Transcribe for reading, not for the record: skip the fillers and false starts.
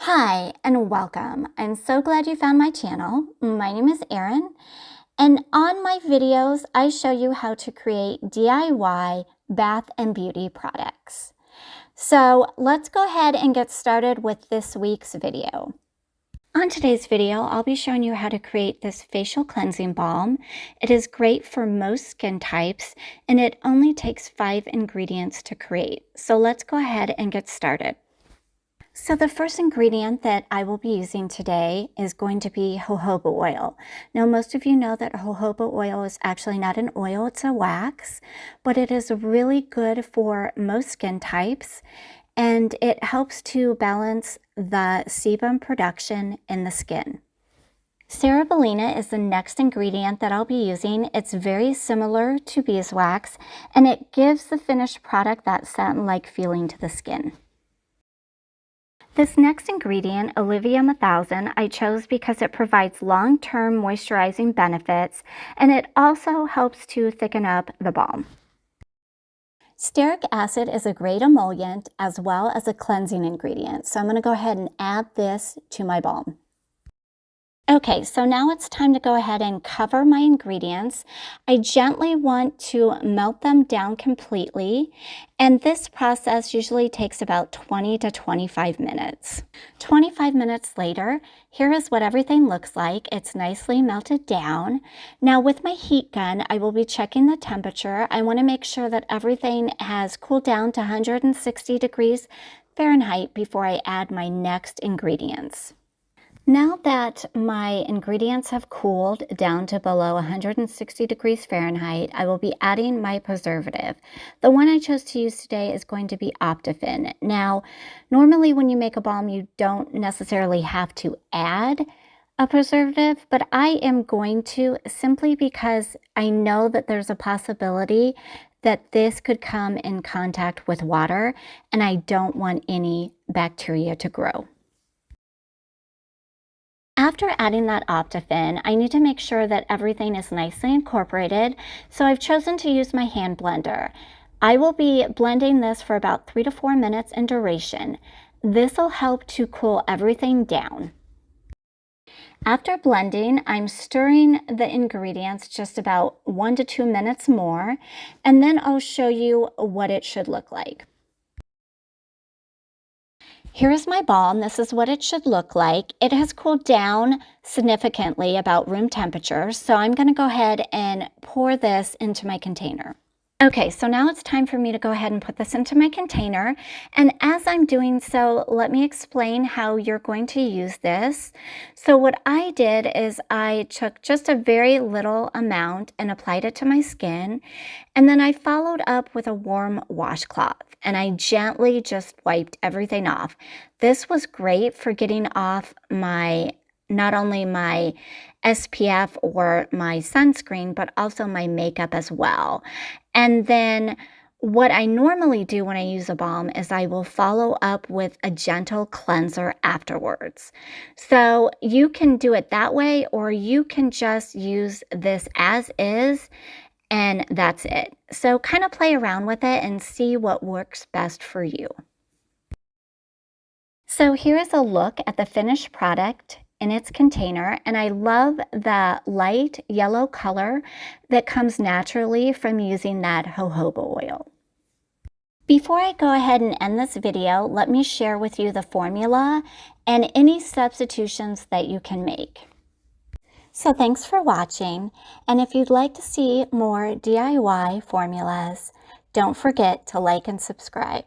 Hi and welcome. I'm so glad you found my channel. My name is Erin, and on my videos I show you how to create DIY bath and beauty products. So let's go ahead and get started with this week's video. On today's video, I'll be showing you how to create this facial cleansing balm. It is great for most skin types and it only takes 5 ingredients to create. So let's go ahead and get started. So the first ingredient that I will be using today is going to be jojoba oil. Now most of you know that jojoba oil is actually not an oil, it's a wax, but it is really good for most skin types and it helps to balance the sebum production in the skin. Cerebellina is the next ingredient that I'll be using. It's very similar to beeswax and it gives the finished product that satin-like feeling to the skin. This next ingredient, Olivium 1000, I chose because it provides long-term moisturizing benefits and it also helps to thicken up the balm. Stearic acid is a great emollient as well as a cleansing ingredient, so I'm going to go ahead and add this to my balm. Okay, so now it's time to go ahead and cover my ingredients. I gently want to melt them down completely, and this process usually takes about 20 to 25 minutes. 25 minutes later, here is what everything looks like. It's nicely melted down. Now with my heat gun, I will be checking the temperature. I want to make sure that everything has cooled down to 160 degrees Fahrenheit before I add my next ingredients. Now that my ingredients have cooled down to below 160 degrees Fahrenheit, I will be adding my preservative. The one I chose to use today is going to be Optifin. Now, normally when you make a balm, you don't necessarily have to add a preservative, but I am going to simply because I know that there's a possibility that this could come in contact with water, and I don't want any bacteria to grow. After adding that Optifin, I need to make sure that everything is nicely incorporated, so I've chosen to use my hand blender. I will be blending this for about 3 to 4 minutes in duration. This will help to cool everything down. After blending, I'm stirring the ingredients just about 1 to 2 minutes more, and then I'll show you what it should look like. Here is my balm. This is what it should look like. It has cooled down significantly, about room temperature, so I'm going to go ahead and pour this into my container. Okay, so now it's time for me to go ahead and put this into my container, and as I'm doing so, let me explain how you're going to use this. So what I did is I took just a very little amount and applied it to my skin, and then I followed up with a warm washcloth, and I gently just wiped everything off. This was great for getting off not only my SPF or my sunscreen, but also my makeup as well. And then what I normally do when I use a balm is I will follow up with a gentle cleanser afterwards. So you can do it that way, or you can just use this as is, and that's it. So kind of play around with it and see what works best for you. So here is a look at the finished product in its container, and I love the light yellow color that comes naturally from using that jojoba oil. Before I go ahead and end this video, let me share with you the formula and any substitutions that you can make. So thanks for watching, and if you'd like to see more DIY formulas, don't forget to like and subscribe.